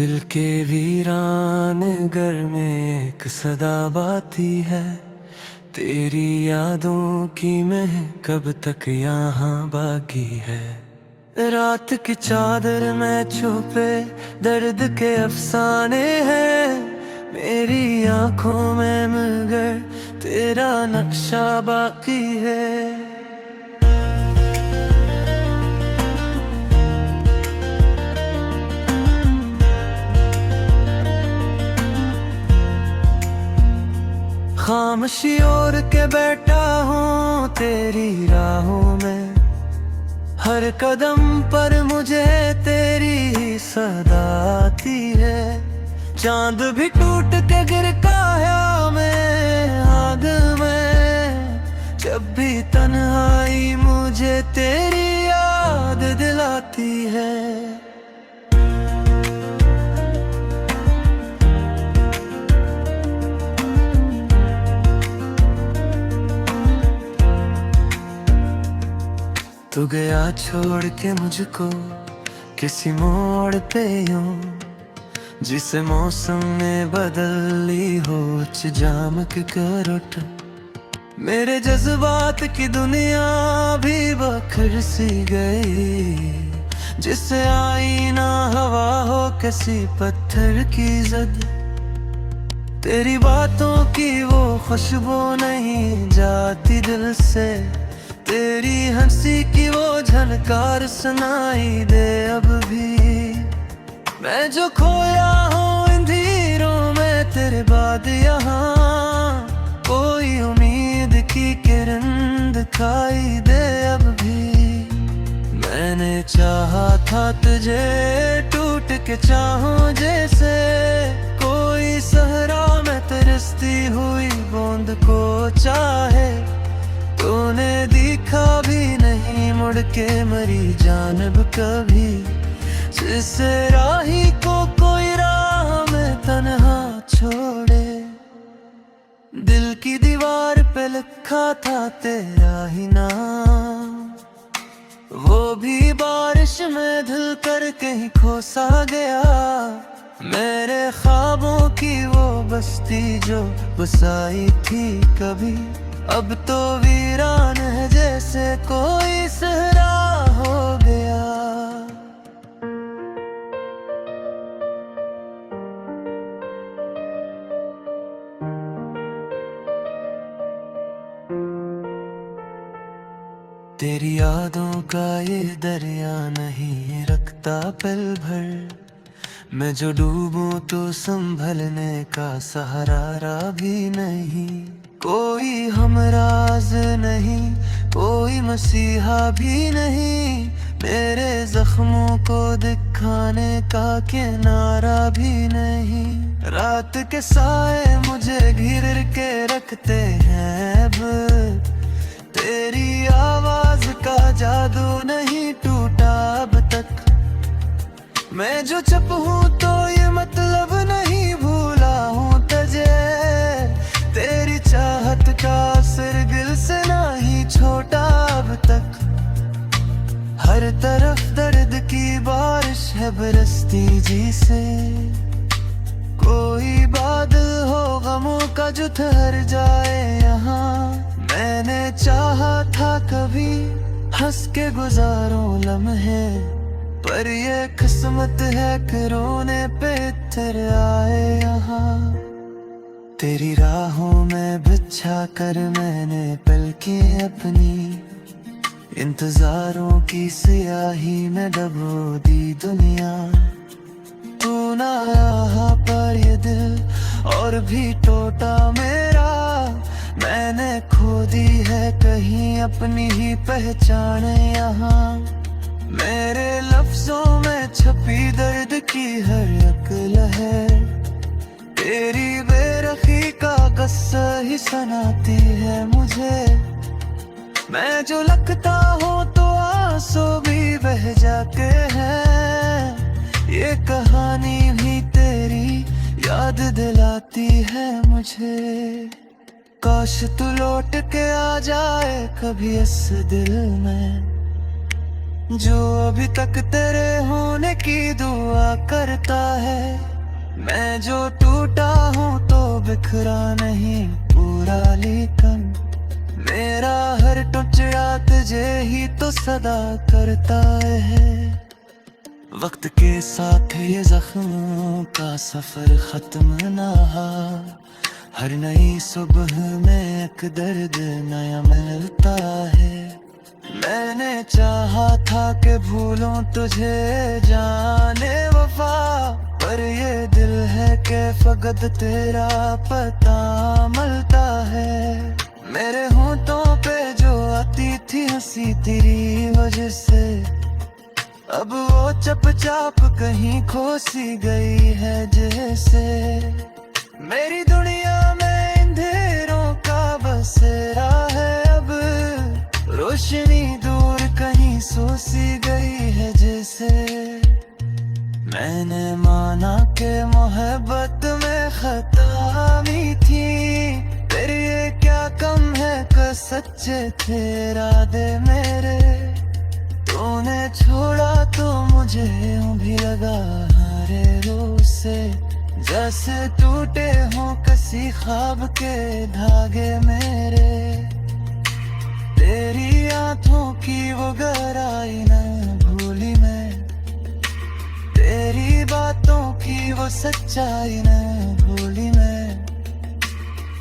दिल के वीरान घर में एक सदा बाती है, तेरी यादों की मैं कब तक यहाँ बाकी है। रात की चादर में छुपे दर्द के अफसाने हैं, मेरी आंखों में मगर तेरा नक्शा बाकी है। खामोशी ओढ़ के बैठा हूँ तेरी राहों में, हर कदम पर मुझे तेरी ही सदा आती है। चांद भी टूट के गिर काया में आग में, जब भी तन्हाई मुझे तेरी याद दिलाती है। तू गया छोड़ के मुझको किसी मोड़ पे यूं, जिसे मौसम ने बदल ली हो जाम के करवट। मेरे जज्बात की दुनिया भी बखर सी गई, जिसे आईना हवा हो किसी पत्थर की जद। तेरी बातों की वो खुशबू नहीं जाती दिल से, तेरी हंसी की वो झनकार सुनाई दे अब भी। मैं जो खोया हूँ अंधेरों में तेरे बाद यहाँ, कोई उम्मीद की किरण दिखाई दे अब भी। मैंने चाहा था तुझे टूट के चाहूं जैसे, कोई सहरा में तरसती हुई बूंद को चाहे। तूने देखा भी नहीं मुड़ के मरी जानब कभी, जिसे राही को कोई राह में तन्हा छोड़े। दिल की दीवार पे लिखा था तेरा ही नाम, वो भी बारिश में धुल कर कहीं खो सा गया। मेरे ख्वाबों की वो बस्ती जो बसाई थी कभी, अब तो वीरान है जैसे कोई सहरा हो गया। तेरी यादों का ये दरिया नहीं रखता पल भर, मैं जो डूबूं तो संभलने का सहारा भी नहीं। कोई हमराज नहीं, कोई मसीहा भी नहीं, मेरे जख्मों को दिखाने का किनारा भी नहीं। रात के साए मुझे घिर के रखते हैं अब, तेरी आवाज का जादू नहीं टूटा अब तक। मैं जो चुप हूँ तो ये मतलब नहीं भूला हूँ तुझे, तेरी चाहत का असर दिल से नहीं छोटा अब तक। हर तरफ दर्द की बारिश है बरसती जी से, कोई बादल हो गमों का जो ठहर जाए यहाँ। मैंने चाहा था कभी हंस के गुजारूं लम्हे, पर ये किस्मत है कि रोने पे तेरे आए यहाँ। तेरी राहों में बिछा कर मैंने पलकें अपनी, इंतजारों की सियाही में डबो दी दुनिया। तू ना यहाँ पर ये दिल और भी टूटा मेरा, मैंने खो दी है कहीं अपनी ही पहचान यहाँ। मेरे लफ्जों में छपी दर्द की हर एक लहर, तेरी बेरखी का गस्सा ही सुनाती है मुझे। मैं जो लगता हूँ तो आंसू भी बह जाते हैं, ये कहानी भी तेरी याद दिलाती है मुझे। काश तू लौट के आ जाए कभी इस दिल में, जो अभी तक तेरे होने की दुआ करता है। मैं जो टूटा हूँ तो बिखरा नहीं पूरा, लेकिन मेरा हर टुकड़ा तुझे ही तो सदा करता है। वक्त के साथ ये जख्मों का सफर खत्म ना, हर नई सुबह में एक दर्द नया मिलता है। मैंने चाहा था कि भूलूं तुझे जाने वफा, पर ये दिल है कि फकत तेरा पता मिलता है। मेरे होठों पे जो आती थी हंसी तेरी वजह से, अब वो चुपचाप कहीं खोसी गई है जैसे। मेरी दुनिया में अंधेरों का बसेरा है अब, रोशनी दूर कहीं सोसी गई है जैसे। मैंने माना कि मोहब्बत में खता भी थी, तेरे ये क्या कम है कि सच्चे थे इरादे मेरे। तूने छोड़ा तो मुझे यूं भी लगा हरे रोज से, जैसे टूटे हों किसी ख्वाब के धागे मेरे। तेरी आंखों की वो गहराई न भूली मैं, तेरी बातों की वो सच्चाई न भूली मैं।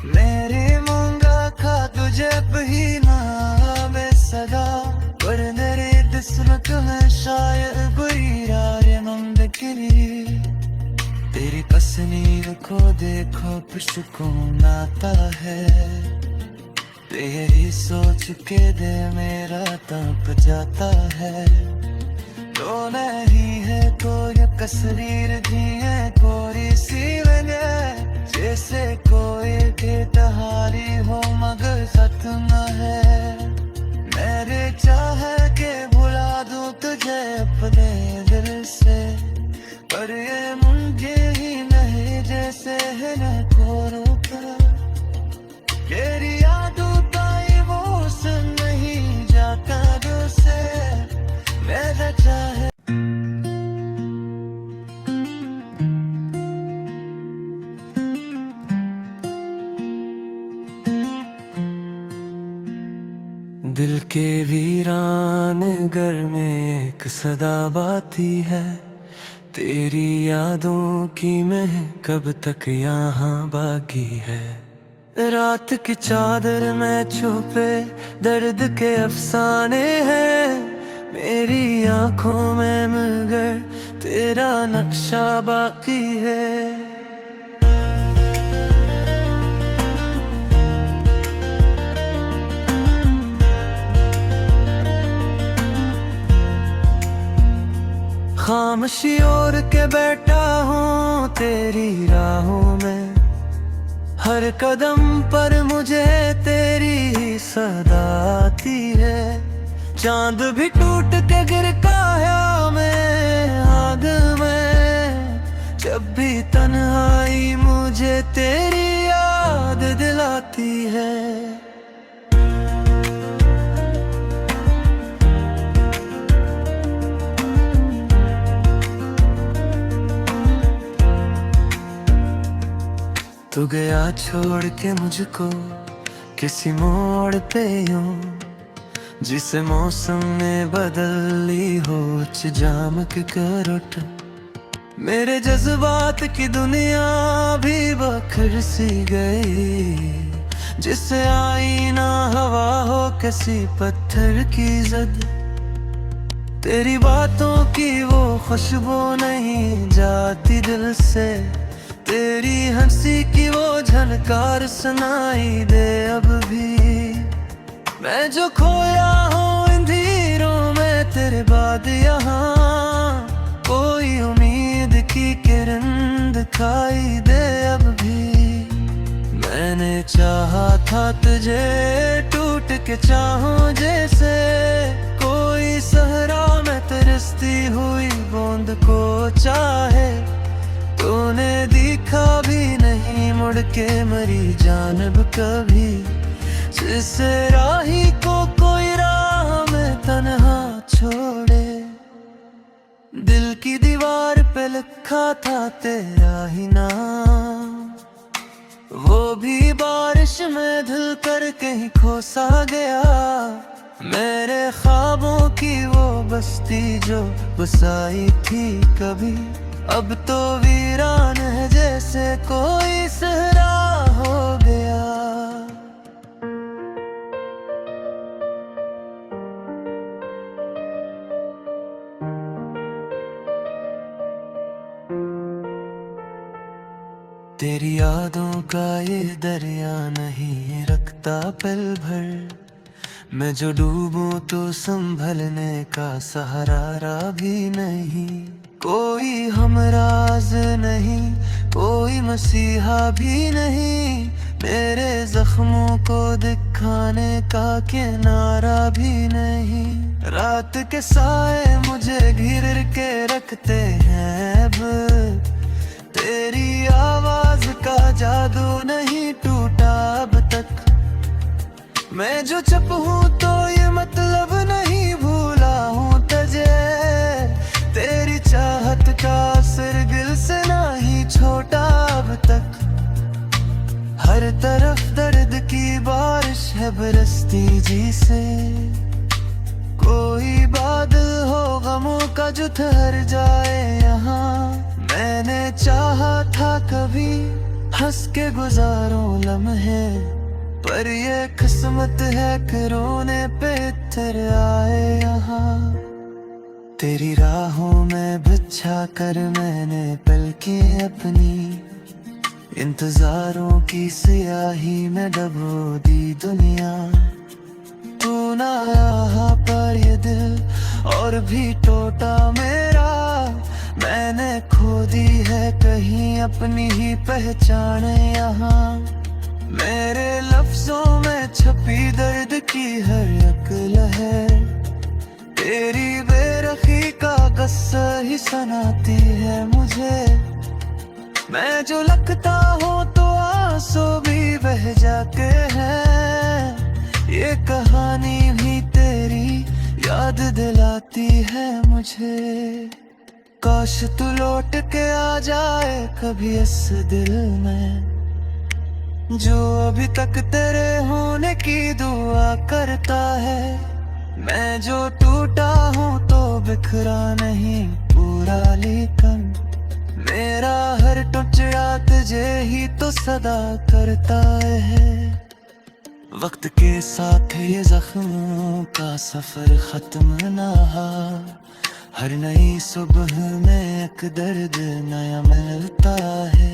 मेरी मूंगा खा तुझे ही ना आवे सदा, पर मेरे किस्मत में शायद बुरी राय मुमकिन। तेरी तस्वीर को देखो सुकून आता है, तेरी सोच के दे मेरा तप जाता है। तो नहीं है कोई तस्वीर दी है कोई सी मैंने, जैसे कोई बेतहारी हो मगर सतना है। मेरे चाहे के भुला दूं तुझे अपने दिल से, पर ये मुझे ही नहीं जैसे है न को रोका। तेरी यादों का ये वो सुन नहीं जाता दिल से, मेरा चाहे। दिल के वीरान घर में एक सदा बाती है, तेरी यादों की मैं कब तक यहाँ बाकी है। रात की चादर में छुपे दर्द के अफसाने हैं, मेरी आंखों में मगर तेरा नक्शा बाकी है। खामोशी ओढ़ के बैठा हूँ तेरी राहों में, हर कदम पर मुझे तेरी ही सदा आती है। चांद भी टूट के गिर काया में आग में, जब भी तन्हाई मुझे तेरी याद दिलाती है। तू गया छोड़ के मुझको किसी मोड़ पे यूं, जिसे मौसम ने बदल ली हो जाम के करवट। मेरे जज्बात की दुनिया भी बखर सी गई, जिसे आईना हवा हो किसी पत्थर की जद। तेरी बातों की वो खुशबू नहीं जाती दिल से, तेरी हंसी की वो झनकार सुनाई दे अब भी। मैं जो खोया हूँ अंधेरों में तेरे बाद यहाँ, कोई उम्मीद की किरण दिखाई दे अब भी। मैंने चाहा था तुझे टूट के चाहूं जैसे, कोई सहरा में तरसती हुई बूंद को चाहे। तूने देखा भी नहीं मुड़ के मरी जानब कभी, जिसे राही को कोई राह में तन्हा छोड़े। लिखा था तेरा ही नाम, वो भी बारिश में धुल कर कहीं खो सा गया। मेरे ख्वाबों की वो बस्ती जो बसाई थी कभी, अब तो वीरान है जैसे कोई सहरा हो गया। तेरी यादों का ये दरिया नहीं रखता पल भर, मैं जो डूबूं तो संभलने का सहारा भी नहीं। कोई हमराज नहीं, कोई मसीहा भी नहीं, मेरे जख्मों को दिखाने का किनारा भी नहीं। रात के साए मुझे घिर के रखते हैं अब, तेरी आवाज का जादू नहीं टूटा अब तक। मैं जो चुप हूँ तो ये मतलब नहीं भूला हूँ तुझे, तेरी चाहत का असर दिल से नहीं छोटा अब तक। हर तरफ दर्द की बारिश है बरसती जी से, कोई बादल हो गमों का जो ठहर जाए यहाँ। मैंने चाहा था कभी हंस के गुजारूं लम्हे, पर ये किस्मत है कि रोने पे तेरे आए यहाँ। तेरी राहों में बिछा कर मैंने पलके अपनी, इंतजारों की सियाही में डबो दी दुनिया। तू ना आया पर ये दिल और भी टूटा मेरा, मैंने खो दी है कहीं अपनी ही पहचान यहाँ। मेरे लफ्जों में छपी दर्द की हर एक लहर, तेरी बेरखी का गस्सा ही सुनाती है मुझे। मैं जो लगता हूँ तो आंसू भी बह जाते हैं, ये कहानी भी तेरी याद दिलाती है मुझे। काश तू लौट के आ जाए कभी इस दिल में, जो अभी तक तेरे होने की दुआ करता है। मैं जो टूटा हूँ तो बिखरा नहीं पूरा, लेकिन मेरा हर टुकड़ा तुझे ही तो सदा करता है। वक्त के साथ ये जख्मों का सफर खत्म ना, हर नई सुबह में एक दर्द नया मिलता है।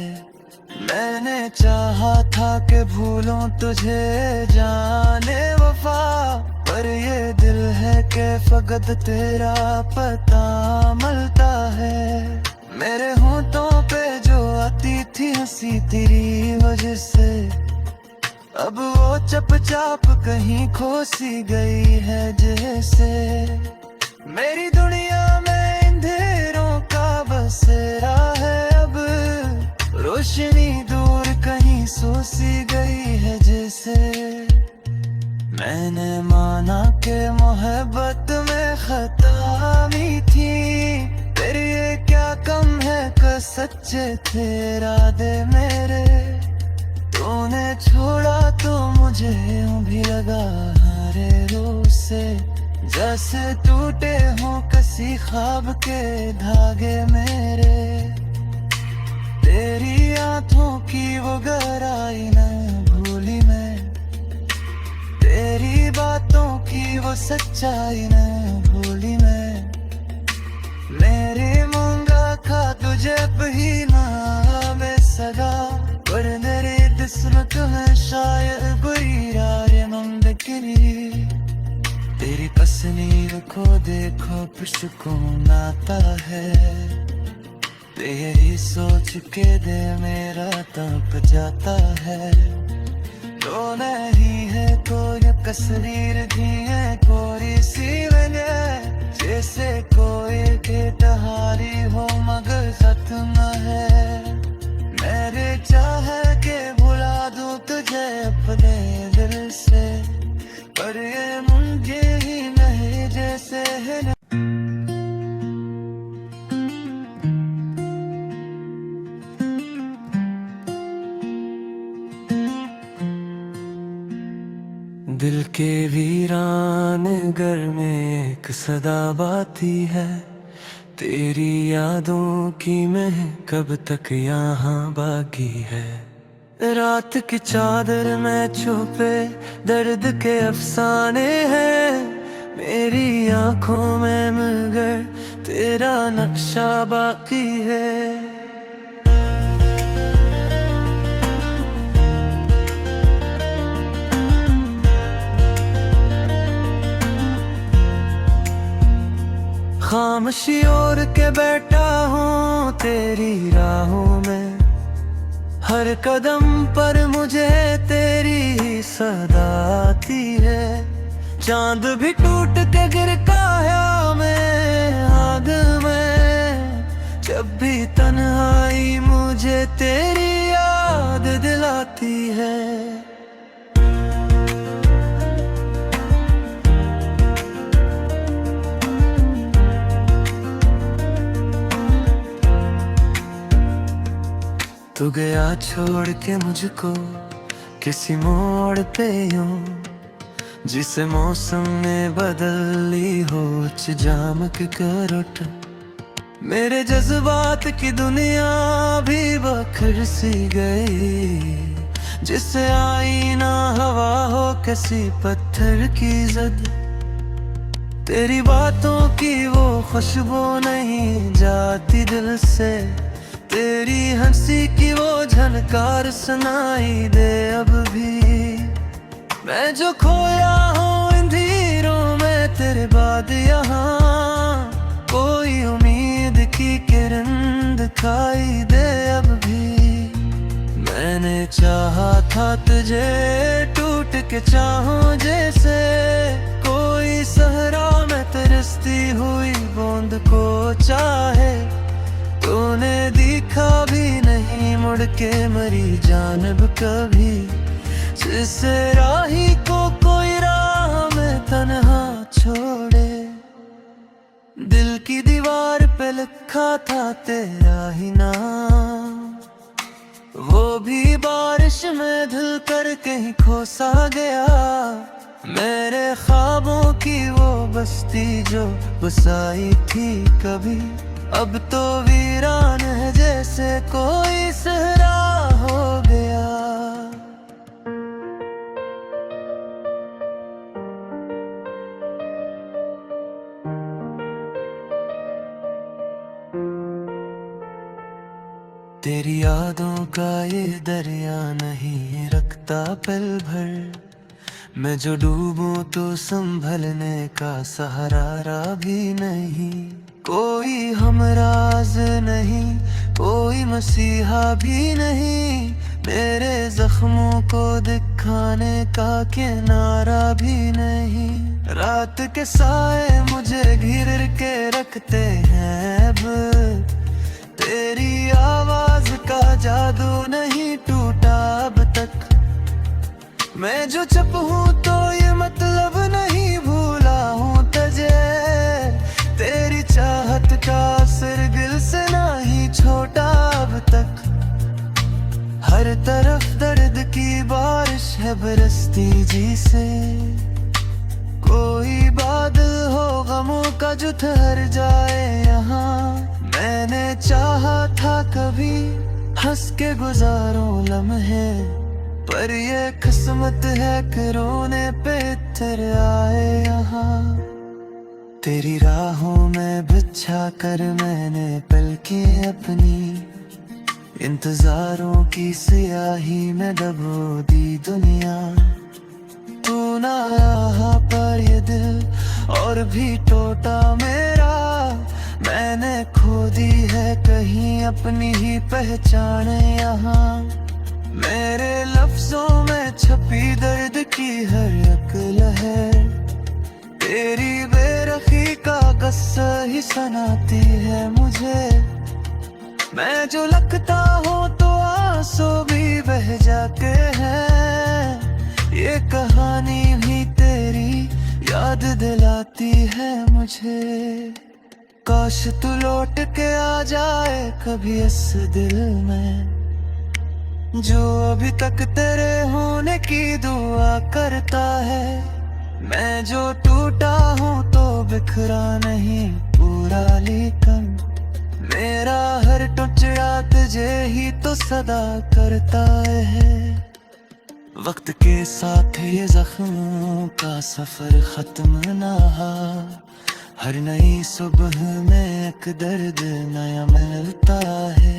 मैंने चाहा था कि भूलूं तुझे जाने वफा, पर ये दिल है कि फकत तेरा पता मिलता है। मेरे होठों पे जो आती थी हंसी तेरी वजह से, अब वो चुपचाप कहीं खो सी गई है जैसे। मेरी दुनिया में अंधेरों का बसेरा है अब, रोशनी दूर कहीं सो सी गई है जैसे। मैंने माना कि मोहब्बत में खता भी थी, तेरे ये क्या कम है कि सच्चे थे इरादे मेरे। तूने छोड़ा तो मुझे यूं भी लगा हरे रोज से, जैसे टूटे हों किसी ख्वाब के धागे मेरे। तेरी आंखों की वो गहराई न भूली मैं, तेरी बातों की वो सच्चाई न भूली मैं। मेरी मूंगा खा तुझे ही ना में सगा, पर मेरे किस्मत में शायद बुरी राय मुमकिन। तेरी तस्वीर को देखो फिर सुकून आता है, तेरी सोच के दे मेरा तड़प जाता है। तो नहीं है कोई तस्वीर दी है कोई सी वजह, जैसे कोई बेटहारी हो मगर खत्म है। मेरे चाह के भुला दूं तुझे अपने दिल से, पर ये मुझे ही नहीं जैसे है। दिल के वीरान घर में एक सदा बाती है, तेरी यादों की मैं कब तक यहाँ बाकी है। रात की चादर में छुपे दर्द के अफसाने हैं, मेरी आंखों में मगर तेरा नक्शा बाकी है। खामोशी ओढ़ के बैठा हूँ तेरी राहों में, हर कदम पर मुझे तेरी ही सदा आती है। चांद भी टूट के गिरता है मैं आग में, जब भी तन्हाई मुझे तेरी याद दिलाती है। तू गया छोड़ के मुझको किसी मोड़ पे यूं, जिसे मौसम ने बदल ली हो जाम के करवट। मेरे जज्बात की दुनिया भी बखर सी गई, जिसे आईना हवा हो किसी पत्थर की जद। तेरी बातों की वो खुशबू नहीं जाती दिल से, तेरी हंसी की वो झनकार सुनाई दे अब भी। मैं जो खोया हूँ इन धीरों में तेरे बाद यहाँ, कोई उम्मीद की किरण दिखाई दे अब भी। मैंने चाहा था तुझे टूट के चाहूं जैसे, कोई सहरा में तरसती हुई बूंद को चाहे। तूने देखा भी नहीं मुड़ के मरी जानब कभी, जिसे राही को कोई राह में तन्हा छोड़े। दिल की दीवार पे लिखा था तेरा ही नाम, वो भी बारिश में धुल कर कहीं खो सा गया। मेरे ख्वाबों की वो बस्ती जो बसाई थी कभी, अब तो वीरान है जैसे कोई सहरा हो गया। तेरी यादों का ये दरिया नहीं रखता पल भर, मैं जो डूबूं तो संभलने का सहारा भी नहीं। कोई हमराज नहीं, कोई मसीहा भी नहीं, मेरे जख्मों को दिखाने का किनारा भी नहीं। रात के साए मुझे घिर के रखते हैं अब, तेरी आवाज का जादू नहीं टूटा अब तक। मैं जो चुप हूँ तो ये मतलब नहीं भूला हूँ तुझे, तेरी चाहत का असर दिल से नहीं छोटा अब तक। हर तरफ दर्द की बारिश है बरसती जी से, कोई बादल हो गमों का जो ठहर जाए यहाँ। मैंने चाहा था कभी हंस के गुजारूं लम्हे, पर ये किस्मत है कि रोने पे तेरे आए यहाँ। तेरी राहों में बिछा कर मैंने पलकें अपनी, इंतजारों की सियाही में डबो दी दुनिया। तू ना आया पर ये दिल और भी टूटा मेरा, मैंने खो दी है कहीं अपनी ही पहचान यहाँ। मेरे लफ्जों में छपी दर्द की हर एक लहर, तेरी बेरखी का गस्सा ही सुनाती है मुझे। मैं जो लगता हूँ तो आंसू भी बह जाते हैं, ये कहानी भी तेरी याद दिलाती है मुझे। काश तू लौट के आ जाए कभी इस दिल में, जो अभी तक तेरे होने की दुआ करता है। मैं जो टूटा हूँ तो बिखरा नहीं पूरा, लेकिन मेरा हर टुकड़ा तुझे ही तो सदा करता है। वक्त के साथ ये जख्मों का सफर खत्म ना हो, हर नई सुबह में एक दर्द नया मिलता है।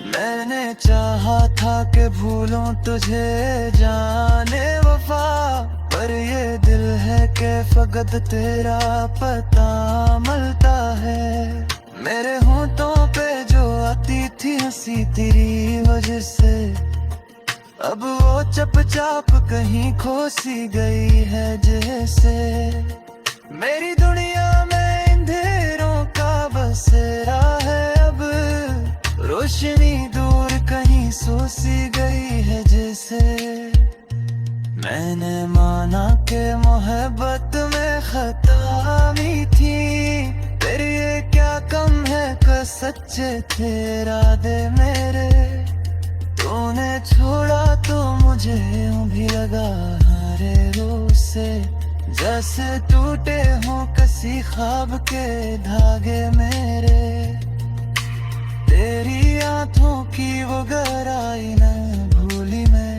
मैंने चाहा था कि भूलूं तुझे जाने वफा, पर ये दिल है कि फकत तेरा पता मिलता है। मेरे होंठों पे जो आती थी हंसी तेरी वजह से, अब वो चुपचाप कहीं खो सी गई है जैसे। मेरी दुनिया में अंधेरों का बसेरा है अब, रोशनी दूर कहीं सो सी गई है जैसे। मैंने माना कि मोहब्बत में खता भी थी, तेरे ये क्या कम है कि सच्चे थे इरादे मेरे। तूने छोड़ा तो मुझे यूं भी लगा हरे रोज से, जैसे टूटे हों किसी ख्वाब के धागे मेरे। तेरी आंखों की वो गहराई न भूली मैं,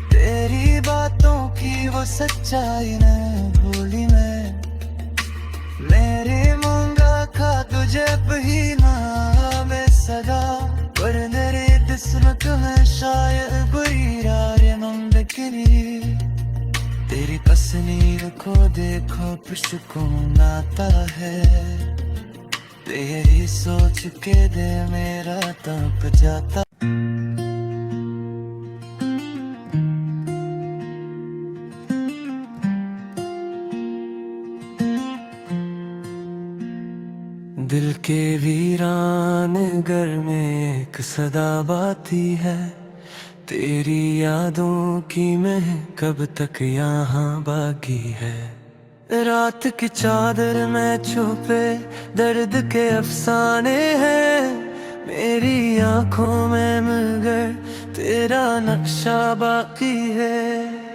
तेरी बातों की वो सच्चाई न भूली मैं। मेरे मूंगा खा तुझे पहीना में सदा, पर मेरे किस्मत में शायद बुरी राय मुमकिन। तेरी तस्वीर को देखो सुकून आता है, तेरी सोच के दे मेरा तप जाता। दिल के वीरान घर में एक सदा बाती है, तेरी यादों की मैं कब तक यहाँ बाकी है। रात की चादर में छुपे दर्द के अफसाने हैं, मेरी आंखों में मगर तेरा नक्शा बाकी है।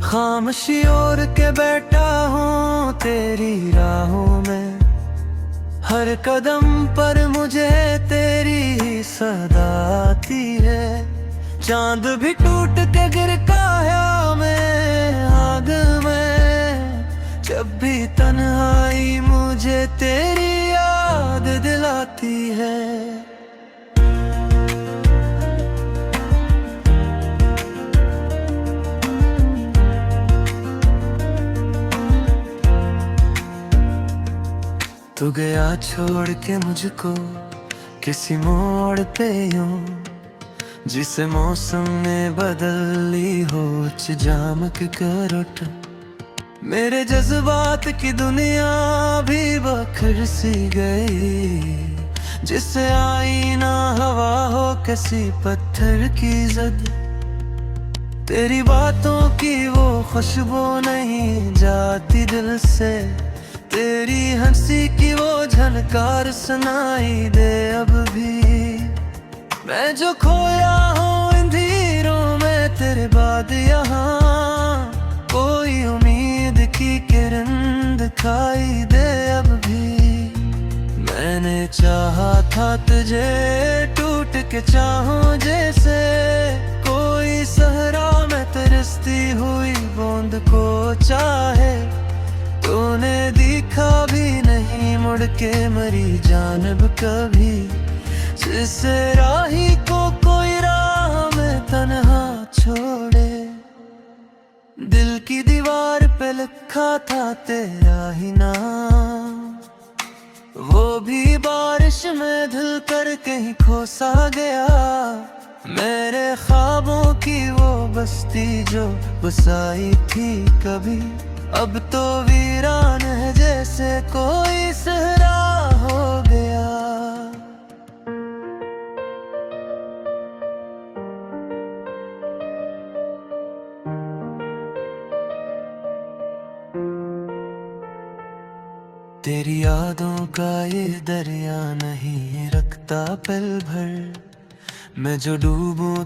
खामोशी ओढ़ के बैठा हूँ तेरी राहों में, हर कदम पर मुझे तेरी ही सदा आती है। चांद भी टूट के गिर काया में आग में, जब भी तन्हाई मुझे तेरी याद दिलाती है। तू गया छोड़ के मुझको किसी मोड़ पे यूं, जिसे मौसम ने बदल ली हो जाम के करवट। मेरे जज्बात की दुनिया भी बखर सी गई, जिसे आईना हवा हो किसी पत्थर की जद। तेरी बातों की वो खुशबू नहीं जाती दिल से, तेरी हंसी की वो झनकार सुनाई दे अब भी। मैं जो खोया हूँ अंधेरों में तेरे बाद यहाँ, कोई उम्मीद की किरण दिखाई दे अब भी। मैंने चाहा था तुझे टूट के चाहूं जैसे, कोई सहरा में तरसती हुई बूंद को चाहे। तूने देखा भी नहीं मुड़ के मरी जानब कभी, जिससे राही को कोई राह में तन्हा छोड़े। दिल की दीवार पे लिखा था तेरा ही नाम, वो भी बारिश में धुल कर कहीं खो सा गया। मेरे ख्वाबों की वो बस्ती जो बसाई थी कभी, अब तो वीरान है जैसे कोई सहरा हो गया। तेरी यादों का ये दरिया नहीं रखता पल भर, मैं जो डूबूं